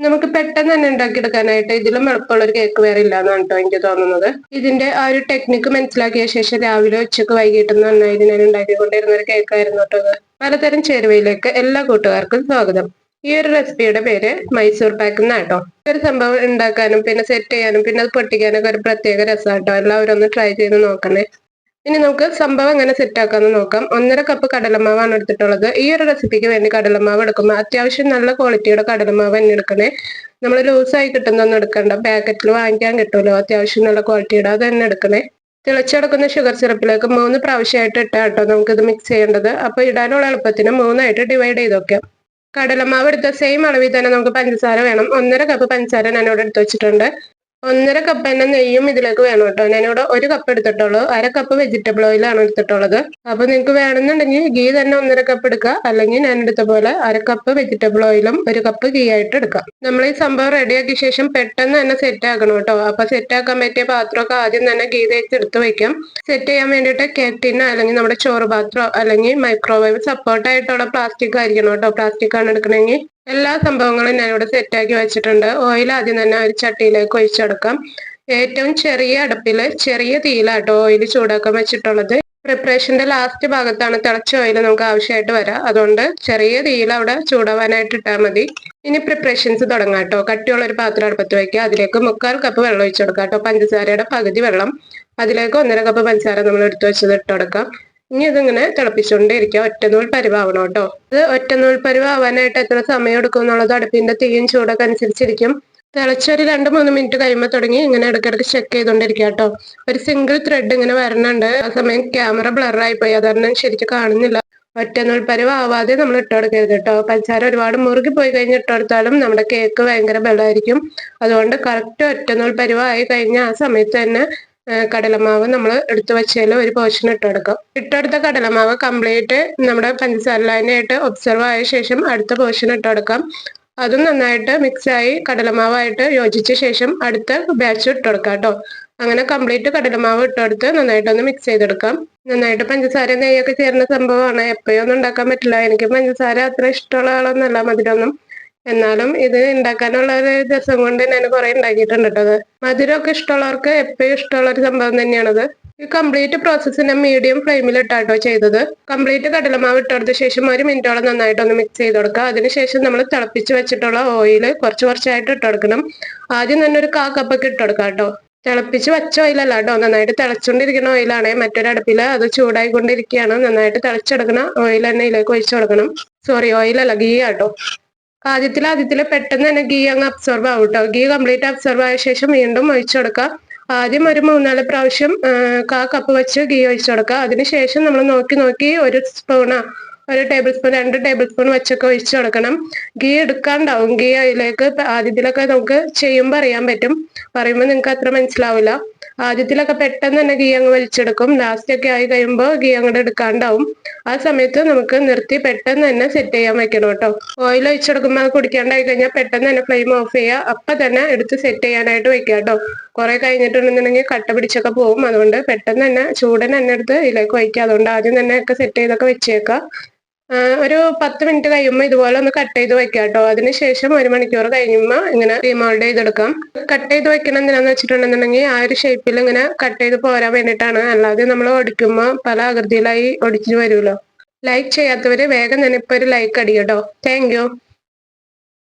നമുക്ക് പെട്ടെന്ന് തന്നെ ഉണ്ടാക്കിയെടുക്കാനായിട്ട് ഇതിലും എളുപ്പമുള്ള ഒരു കേക്ക് വേറെ ഇല്ലാന്നാണ് കേട്ടോ എനിക്ക് തോന്നുന്നത്. ഇതിന്റെ ആ ഒരു ടെക്നിക്ക് മനസ്സിലാക്കിയ ശേഷം രാവിലെ ഉച്ചക്ക് വൈകിട്ട് നന്നായി ഞാൻ ഉണ്ടാക്കിക്കൊണ്ടിരുന്ന ഒരു കേക്കായിരുന്നു കേട്ടോ അത്. പലതരം ചേരുവയിലേക്ക് എല്ലാ കൂട്ടുകാർക്കും സ്വാഗതം. ഈ ഒരു റെസിപ്പിയുടെ പേര് മൈസൂർ പാക്ക് എന്നാട്ടോ. ഒരു സംഭവം ഉണ്ടാക്കാനും പിന്നെ സെറ്റ് ചെയ്യാനും പിന്നെ അത് പൊട്ടിക്കാനൊക്കെ ഒരു പ്രത്യേക രസമാട്ടോ. എല്ലാവരും ഒന്ന് ട്രൈ ചെയ്ത് നോക്കണേ. ഇനി നമുക്ക് സംഭവം എങ്ങനെ സെറ്റ് ആക്കാന്ന് നോക്കാം. 1.5 കപ്പ് കടലമാവാണ് എടുത്തിട്ടുള്ളത്. ഈ ഒരു റെസിപ്പിക്ക് വേണ്ടി കടലമാവ് എടുക്കുമ്പോൾ അത്യാവശ്യം നല്ല ക്വാളിറ്റിയുടെ കടലമാവ് തന്നെ എടുക്കണേ. നമ്മൾ ലൂസായി കിട്ടുന്നൊന്നും എടുക്കണ്ട. പാക്കറ്റിൽ വാങ്ങിക്കാൻ കിട്ടുമല്ലോ അത്യാവശ്യം നല്ല ക്വാളിറ്റിയുടെ, അത് തന്നെ എടുക്കണേ. തിളച്ചെടുക്കുന്ന ഷുഗർ സിറപ്പിലേക്ക് 3 പ്രാവശ്യമായിട്ട് ഇട്ടാട്ടോ നമുക്കിത് മിക്സ് ചെയ്യേണ്ടത്. അപ്പൊ ഇടാനുള്ള എളുപ്പത്തിന് 3ആയിട്ട് ഡിവൈഡ് ചെയ്ത് വെക്കാം. കടലമാവ് എടുത്ത സെയിം അളവിൽ തന്നെ നമുക്ക് പഞ്ചസാര വേണം. 1.5 കപ്പ് പഞ്ചസാര ഞാനിവിടെ എടുത്ത് വെച്ചിട്ടുണ്ട്. 1.5 കപ്പ് തന്നെ നെയ്യും ഇതിലേക്ക് വേണം കേട്ടോ. ഞാനിവിടെ 1 കപ്പ് എടുത്തിട്ടുള്ളൂ. 1/2 കപ്പ് വെജിറ്റബിൾ ഓയിലാണ് എടുത്തിട്ടുള്ളത്. അപ്പൊ നിങ്ങൾക്ക് വേണമെന്നുണ്ടെങ്കിൽ ഗീ തന്നെ 1.5 കപ്പ് എടുക്കുക, അല്ലെങ്കിൽ ഞാൻ എടുത്ത പോലെ 1/2 കപ്പ് വെജിറ്റബിൾ ഓയിലും 1 കപ്പ് ഗീ ആയിട്ട് എടുക്കാം. നമ്മൾ ഈ സംഭവം റെഡിയാക്കിയ ശേഷം പെട്ടെന്ന് തന്നെ സെറ്റ് ആക്കണം കേട്ടോ. അപ്പൊ സെറ്റ് ആക്കാൻ പറ്റിയ പാത്രമൊക്കെ ആദ്യം തന്നെ ഗീ തേച്ച് എടുത്ത് വെക്കാം. സെറ്റ് ചെയ്യാൻ വേണ്ടിയിട്ട് കേക്ക് ടിന്നോ അല്ലെങ്കിൽ നമ്മുടെ ചോറ് പാത്രമോ അല്ലെങ്കിൽ മൈക്രോവേവ് സപ്പോർട്ട് ആയിട്ടുള്ള പ്ലാസ്റ്റിക് ആയിരിക്കണം കേട്ടോ. പ്ലാസ്റ്റിക് ആണ് എടുക്കണമെങ്കിൽ. എല്ലാ സംഭവങ്ങളും ഞാനിവിടെ സെറ്റാക്കി വെച്ചിട്ടുണ്ട്. ഓയിൽ ആദ്യം തന്നെ ഒരു ചട്ടിയിലേക്ക് ഒഴിച്ചെടുക്കാം. ഏറ്റവും ചെറിയ അടുപ്പില് ചെറിയ തീയിലാട്ടോ ഓയിൽ ചൂടാക്കാൻ വെച്ചിട്ടുള്ളത്. പ്രിപ്പറേഷന്റെ ലാസ്റ്റ് ഭാഗത്താണ് തിളച്ച ഓയിൽ നമുക്ക് ആവശ്യമായിട്ട് വരാം. അതുകൊണ്ട് ചെറിയ തീയിൽ അവിടെ ചൂടാവാനായിട്ട് ഇട്ടാൽ മതി. ഇനി പ്രിപ്പറേഷൻസ് തുടങ്ങാം കേട്ടോ. കട്ടിയുള്ള ഒരു പാത്രം അടുപ്പത്ത് വയ്ക്കുക. അതിലേക്ക് 1/4 കപ്പ് വെള്ളം ഒഴിച്ചു കൊടുക്കാം കേട്ടോ. പഞ്ചസാരയുടെ പകുതി വെള്ളം. അതിലേക്ക് 1.5 കപ്പ് പഞ്ചസാര നമ്മൾ എടുത്തു വെച്ചത് ഇട്ട് കൊടുക്കാം. ഇനി ഇതിങ്ങനെ തിളപ്പിച്ചുകൊണ്ടേയിരിക്കുക. ഒറ്റനൂൽ പരുവാവണം കേട്ടോ. ഇത് ഒറ്റനൂൽ പരുവാവാനായിട്ട് എത്ര സമയം എടുക്കും എന്നുള്ളത് അടുപ്പിന്റെ തീയും ചൂടൊക്കെ അനുസരിച്ചിരിക്കും. തിളച്ചൊരു 2-3 മിനിറ്റ് കഴിയുമ്പോൾ തുടങ്ങി ഇങ്ങനെ ഇടയ്ക്കിടയ്ക്ക് ചെക്ക് ചെയ്തോണ്ടിരിക്കുക കേട്ടോ. ഒരു സിംഗിൾ ത്രെഡ് ഇങ്ങനെ വരണുണ്ട്. ആ സമയം ക്യാമറ ബ്ലറായി പോയി, അതാണ് ശരിക്കും കാണുന്നില്ല. ഒറ്റനൂൽ പരുവാവാതെ നമ്മൾ ഇട്ട് കൊടുക്കരുത് കേട്ടോ. പഞ്ചസാര ഒരുപാട് മുറുകി പോയി കഴിഞ്ഞ് ഇട്ട് കൊടുത്താലും നമ്മുടെ കേക്ക് ഭയങ്കര ബലമായിരിക്കും. അതുകൊണ്ട് കറക്റ്റ് ഒറ്റനൂൽ പരുവായി കഴിഞ്ഞ ആ സമയത്ത് തന്നെ കടലമാവ് നമ്മൾ എടുത്തു വെച്ചതിൽ ഒരു പോർഷൻ ഇട്ടെടുക്കാം. ഇട്ടെടുത്ത കടലമാവ് കംപ്ലീറ്റ് നമ്മുടെ പഞ്ചസാര ലൈനായിട്ട് ഒബ്സർവ് ആയ ശേഷം അടുത്ത പോർഷൻ ഇട്ടെടുക്കാം. അതും നന്നായിട്ട് മിക്സായി കടലമാവായിട്ട് യോജിച്ച ശേഷം അടുത്ത ബാച്ച് ഇട്ടെടുക്കാം കേട്ടോ. അങ്ങനെ കംപ്ലീറ്റ് കടലമാവ് ഇട്ടെടുത്ത് നന്നായിട്ടൊന്ന് മിക്സ് ചെയ്തെടുക്കാം. നന്നായിട്ട് പഞ്ചസാര നെയ്യൊക്കെ ചേർന്ന സംഭവമാണ്. എപ്പോഴും ഒന്നും ഉണ്ടാക്കാൻ പറ്റില്ല. എനിക്ക് പഞ്ചസാര അത്ര ഇഷ്ടമുള്ള ആളൊന്നുമല്ല മധുരമൊന്നും. എന്നാലും ഇത് ഉണ്ടാക്കാനുള്ള ഒരു രസം കൊണ്ട് ഞാൻ കുറെ ഉണ്ടാക്കിയിട്ടുണ്ട് കേട്ടോ. അത് മധുരമൊക്കെ ഇഷ്ടമുള്ളവർക്ക് എപ്പോഴും ഇഷ്ടമുള്ള ഒരു സംഭവം തന്നെയാണത്. ഈ കംപ്ലീറ്റ് പ്രോസസ്സ് ഞാൻ മീഡിയം ഫ്ലെയിമിൽ ഇട്ടാട്ടോ ചെയ്തത്. കംപ്ലീറ്റ് കടലമാവ് ഇട്ടെടുത്ത ശേഷം 1 മിനിറ്റോളം നന്നായിട്ടൊന്ന് മിക്സ് ചെയ്ത് കൊടുക്കുക. അതിനുശേഷം നമ്മൾ തിളപ്പിച്ച് വെച്ചിട്ടുള്ള ഓയിൽ കുറച്ച് കുറച്ചായിട്ട് ഇട്ടെടുക്കണം. ആദ്യം തന്നെ ഒരു 1/4 കപ്പൊക്കെ ഇട്ടെടുക്കാം കേട്ടോ. തിളപ്പിച്ച് വെച്ച ഓയിലല്ല കേട്ടോ, നന്നായിട്ട് തിളച്ചുകൊണ്ടിരിക്കുന്ന ഓയിലാണേ. മറ്റൊരടുപ്പില് അത് ചൂടായിക്കൊണ്ടിരിക്കുകയാണ്. നന്നായിട്ട് തിളച്ചെടുക്കുന്ന ഓയിൽ തന്നെ ഇതിലേക്ക് ഒഴിച്ചു കൊടുക്കണം. സോറി, ഓയിലല്ല, ഗീ ആട്ടോ. ആദ്യത്തില് പെട്ടെന്ന് തന്നെ ഗീ അങ്ങ് അബ്സോർബ് ആവും കേട്ടോ. ഗീ കംപ്ലീറ്റ് അബ്സോർബ് ആയ ശേഷം വീണ്ടും ഒഴിച്ചു കൊടുക്കുക. ആദ്യം ഒരു 3-4 പ്രാവശ്യം 1/4 കപ്പ് വെച്ച് ഗീ ഒഴിച്ചു കൊടുക്കുക. അതിനുശേഷം നമ്മൾ നോക്കി നോക്കി 1 സ്പൂണോ 1 ടേബിൾ സ്പൂൺ 2 ടേബിൾ സ്പൂൺ വെച്ചൊക്കെ ഒഴിച്ചു കൊടുക്കണം. ഗീ എടുക്കാണ്ടാവും. ഗീ അതിലേക്ക് ആദ്യത്തിലൊക്കെ നമുക്ക് ചെയ്യുമ്പോൾ അറിയാൻ പറ്റും. പറയുമ്പോൾ നിങ്ങൾക്ക് അത്ര മനസ്സിലാവില്ല. ആദ്യത്തിലൊക്കെ പെട്ടെന്ന് തന്നെ ഗീ അങ്ങ് വലിച്ചെടുക്കും. ലാസ്റ്റ് ഒക്കെ ആയി കഴിയുമ്പോൾ ഗീ അങ്ങോട്ട് എടുക്കാണ്ടാവും. ആ സമയത്ത് നമുക്ക് നിർത്തി പെട്ടെന്ന് തന്നെ സെറ്റ് ചെയ്യാൻ വെക്കണം കേട്ടോ. ഓയിൽ ഒഴിച്ചെടുക്കുമ്പോൾ അത് കുടിക്കാണ്ടായി കഴിഞ്ഞാൽ പെട്ടെന്ന് തന്നെ ഫ്ലെയിം ഓഫ് ചെയ്യുക. അപ്പം തന്നെ എടുത്ത് സെറ്റ് ചെയ്യാനായിട്ട് വെക്കുക കേട്ടോ. കുറെ കഴിഞ്ഞിട്ടുണ്ടെന്നുണ്ടെങ്കിൽ കട്ട പിടിച്ചൊക്കെ പോകും. അതുകൊണ്ട് പെട്ടെന്ന് തന്നെ ചൂടൻ തന്നെ എടുത്ത് ഇതിലേക്ക് വയ്ക്കുക. അതുകൊണ്ട് ആദ്യം തന്നെ ഒക്കെ സെറ്റ് ചെയ്തൊക്കെ വെച്ചേക്കുക. ഒരു 10 മിനിറ്റ് കഴിയുമ്പോൾ ഇതുപോലെ ഒന്ന് കട്ട് ചെയ്ത് വെക്കാം കേട്ടോ. അതിനുശേഷം 1 മണിക്കൂർ കഴിയുമ്പോൾ ഇങ്ങനെ റീമോൾഡ് ചെയ്തെടുക്കാം. കട്ട് ചെയ്ത് വെക്കണം എന്തിനാന്ന് വെച്ചിട്ടുണ്ടെന്നുണ്ടെങ്കിൽ ആ ഒരു ഷേപ്പിൽ ഇങ്ങനെ കട്ട് ചെയ്ത് പോരാൻ വേണ്ടിയിട്ടാണ്. അല്ലാതെ നമ്മൾ ഒടിക്കുമ്പോൾ പല ആകൃതിയിലായി ഒടിച്ചു വരുമല്ലോ. ലൈക്ക് ചെയ്യാത്തവര് വേഗം തന്നെ ഇപ്പൊ ഒരു ലൈക്ക് അടിക്കട്ടോ. Thank you.